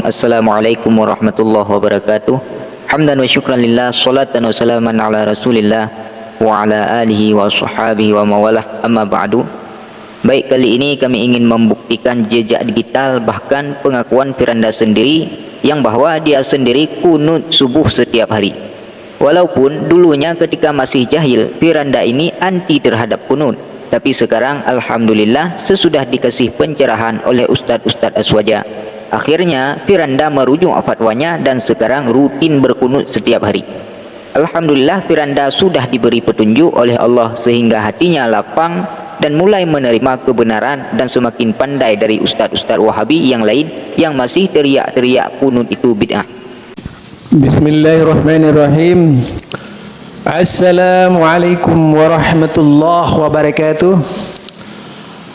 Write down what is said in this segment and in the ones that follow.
Assalamualaikum warahmatullahi wabarakatuh. Hamdan wa syukran lillah, salatan wa salaman ala rasulillah wa ala alihi wa sahbihi wa mawalah, amma ba'du. Baik, kali ini kami ingin membuktikan jejak digital bahkan pengakuan Firanda sendiri yang bahwa dia sendiri kunut subuh setiap hari. Walaupun dulunya ketika masih jahil Firanda ini anti terhadap kunut, tapi sekarang alhamdulillah sesudah dikasih pencerahan oleh Ustadz Aswaja, akhirnya Firanda merujuk fatwanya dan sekarang rutin berkunut setiap hari. Alhamdulillah Firanda sudah diberi petunjuk oleh Allah sehingga hatinya lapang dan mulai menerima kebenaran dan semakin pandai dari ustadz Wahabi yang lain yang masih teriak-teriak kunut itu bid'ah. Bismillahirrahmanirrahim. Assalamualaikum warahmatullahi wabarakatuh.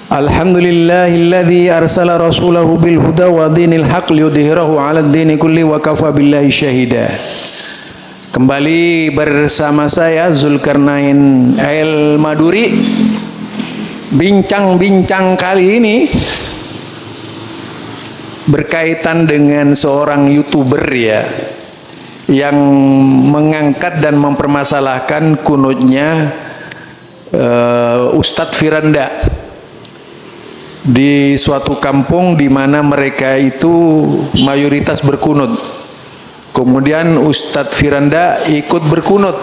Alhamdulillahilladzi arsala rasulahu bil huda wa dinil haq liyudhhirahu 'alad dini kulli wa kafa billahi syahida. Kembali bersama saya Zulkarnain El Maduri. Bincang-bincang kali ini berkaitan dengan seorang YouTuber ya, yang mengangkat dan mempermasalahkan kunutnya Ustadz Firanda di suatu kampung di mana mereka itu mayoritas berkunut. Kemudian Ustadz Firanda ikut berkunut.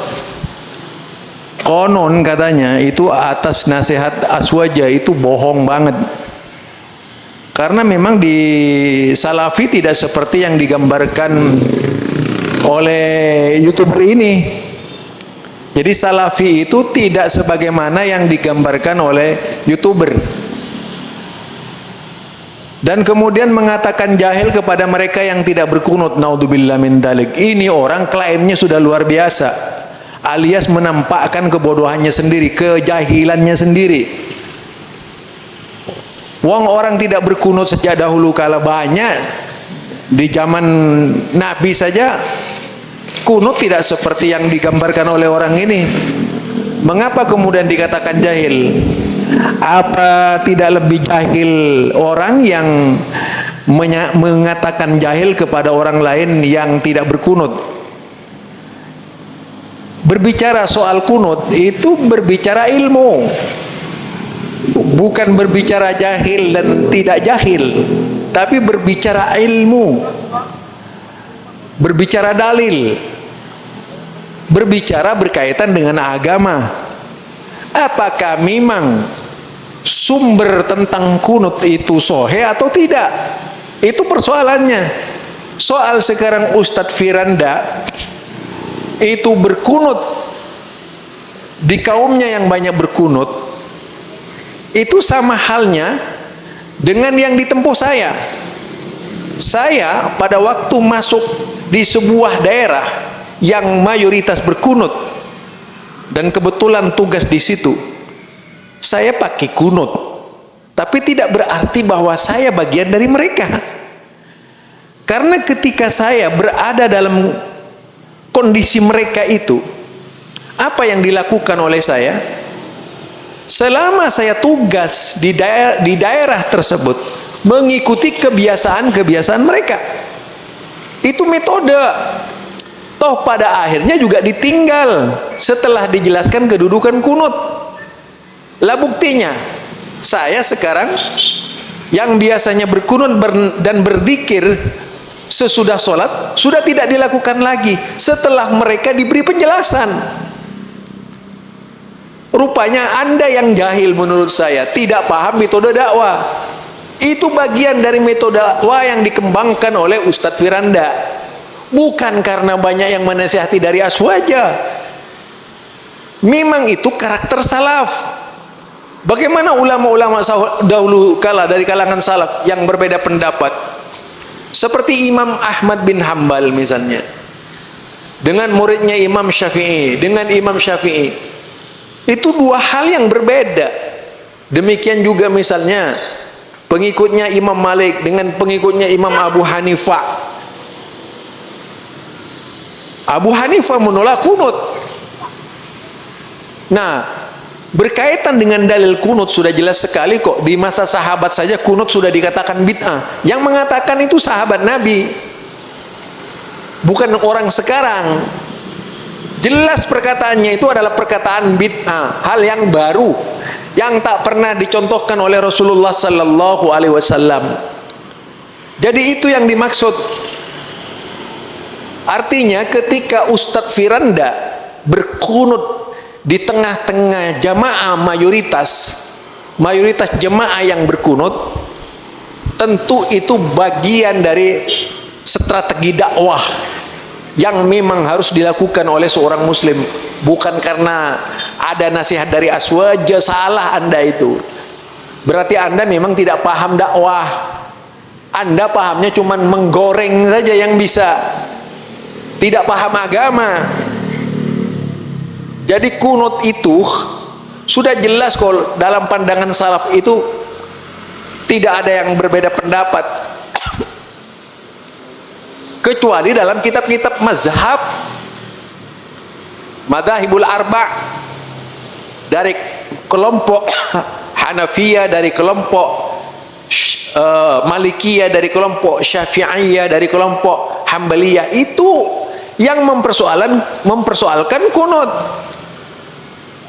Konon katanya itu atas nasihat Aswaja, itu bohong banget. Karena memang di Salafi tidak seperti yang digambarkan oleh YouTuber ini. Jadi Salafi itu tidak sebagaimana yang digambarkan oleh YouTuber. Dan kemudian mengatakan jahil kepada mereka yang tidak berkunut. Naudzubillah min dzalik. Ini orang klaimnya sudah luar biasa, alias menampakkan kebodohannya sendiri, kejahilannya sendiri. Wong orang tidak berkunut sejak dahulu kala banyak. Di zaman Nabi saja kunut tidak seperti yang digambarkan oleh orang ini. Mengapa kemudian dikatakan jahil? Apa tidak lebih jahil orang yang mengatakan jahil kepada orang lain yang tidak berkunut? Berbicara soal kunut itu berbicara ilmu, bukan berbicara jahil dan tidak jahil, tapi berbicara ilmu, berbicara dalil, berbicara berkaitan dengan agama. Apakah memang sumber tentang kunut itu sahih atau tidak? Itu persoalannya. Soal sekarang Ustadz Firanda itu berkunut di kaumnya yang banyak berkunut, itu sama halnya dengan yang ditempuh saya. Saya pada waktu masuk di sebuah daerah yang mayoritas berkunut, dan kebetulan tugas di situ, saya pakai kunut, tapi tidak berarti bahwa saya bagian dari mereka. Karena ketika saya berada dalam kondisi mereka itu, apa yang dilakukan oleh saya? Selama saya tugas di daerah tersebut, mengikuti kebiasaan mereka. Itu metode. Toh pada akhirnya juga ditinggal setelah dijelaskan kedudukan kunut. Lah buktinya, saya sekarang yang biasanya berkunut dan berzikir sesudah sholat sudah tidak dilakukan lagi setelah mereka diberi penjelasan. Rupanya Anda yang jahil menurut saya, tidak paham metode dakwah. Itu bagian dari metode dakwah yang dikembangkan oleh Ustadz Firanda. Bukan karena banyak yang menasihati dari Aswaja. Memang itu karakter salaf. Bagaimana ulama-ulama dahulu kala dari kalangan salaf yang berbeda pendapat, seperti Imam Ahmad bin Hambal misalnya, dengan muridnya Imam Syafi'i, itu dua hal yang berbeda. Demikian juga misalnya pengikutnya Imam Malik dengan pengikutnya Imam Abu Hanifah. Abu Hanifah menolak kunut. Nah, Berkaitan dengan dalil kunut sudah jelas sekali kok. Di masa sahabat saja kunut sudah dikatakan bid'ah. Yang mengatakan itu sahabat Nabi, bukan orang sekarang. Jelas perkataannya itu adalah perkataan bid'ah, hal yang baru yang tak pernah dicontohkan oleh Rasulullah sallallahu alaihi wasallam. Jadi itu yang dimaksud. Artinya ketika Ustadz Firanda berkunut di tengah-tengah jamaah mayoritas jemaah yang berkunut, tentu itu bagian dari strategi dakwah yang memang harus dilakukan oleh seorang muslim, bukan karena ada nasihat dari Aswaja. Salah Anda itu, berarti Anda memang tidak paham dakwah. Anda pahamnya cuman menggoreng saja yang bisa, tidak paham agama. Jadi kunut itu sudah jelas kalau dalam pandangan salaf itu tidak ada yang berbeda pendapat, kecuali dalam kitab-kitab mazhab madzhabul arba' dari kelompok Hanafiyah, dari kelompok Malikiyah, dari kelompok Syafi'iyah, dari kelompok Hambaliyah, itu yang mempersoalkan kunut.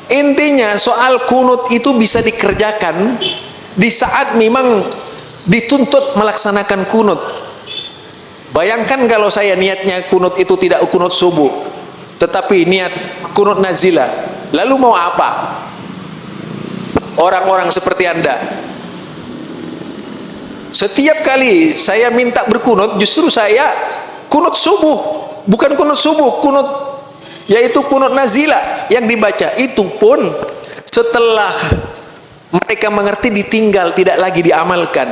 Intinya soal kunut itu bisa dikerjakan di saat memang dituntut melaksanakan kunut. Bayangkan kalau saya niatnya kunut itu tidak kunut subuh, tetapi niat kunut nazilah, lalu mau apa orang-orang seperti Anda? Setiap kali saya minta berkunut, justru saya kunut subuh, bukan kunut subuh, kunut yaitu kunut nazilah yang dibaca. Itu pun setelah mereka mengerti ditinggal, tidak lagi diamalkan,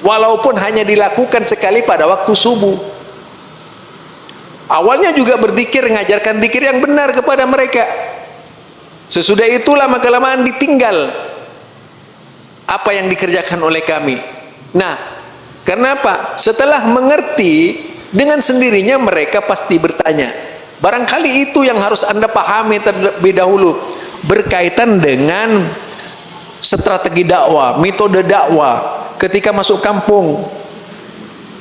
walaupun hanya dilakukan sekali pada waktu subuh. Awalnya juga berzikir, mengajarkan zikir yang benar kepada mereka. Sesudah itu lama-kelamaan ditinggal apa yang dikerjakan oleh kami. Nah, kenapa? Setelah mengerti, dengan sendirinya mereka pasti bertanya. Barangkali itu yang harus Anda pahami terlebih dahulu berkaitan dengan strategi dakwah, metode dakwah ketika masuk kampung.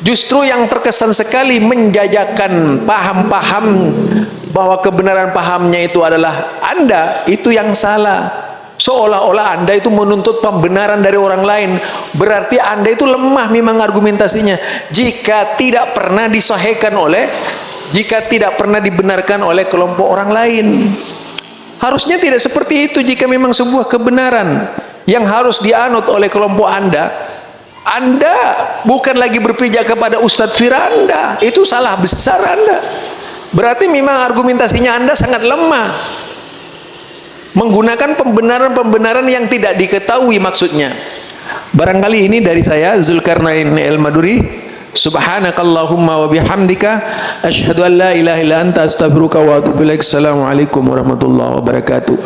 Justru yang terkesan sekali menjajakan paham-paham bahwa kebenaran pahamnya itu adalah Anda, itu yang salah. Seolah-olah Anda itu menuntut pembenaran dari orang lain. Berarti Anda itu lemah memang argumentasinya jika tidak pernah disahihkan jika tidak pernah dibenarkan oleh kelompok orang lain. Harusnya tidak seperti itu. Jika memang sebuah kebenaran yang harus dianut oleh kelompok Anda bukan lagi berpijak kepada Ustadz Firanda. Itu salah besar Anda. Berarti memang argumentasinya Anda sangat lemah, menggunakan pembenaran-pembenaran yang tidak diketahui maksudnya. Barangkali ini dari saya, Zulkarnain Al-Maduri. Subhanakallahumma wa bihamdika asyhadu an la ilaha illa anta astaghfiruka wa atubu ilaik. Assalamualaikum warahmatullahi wabarakatuh.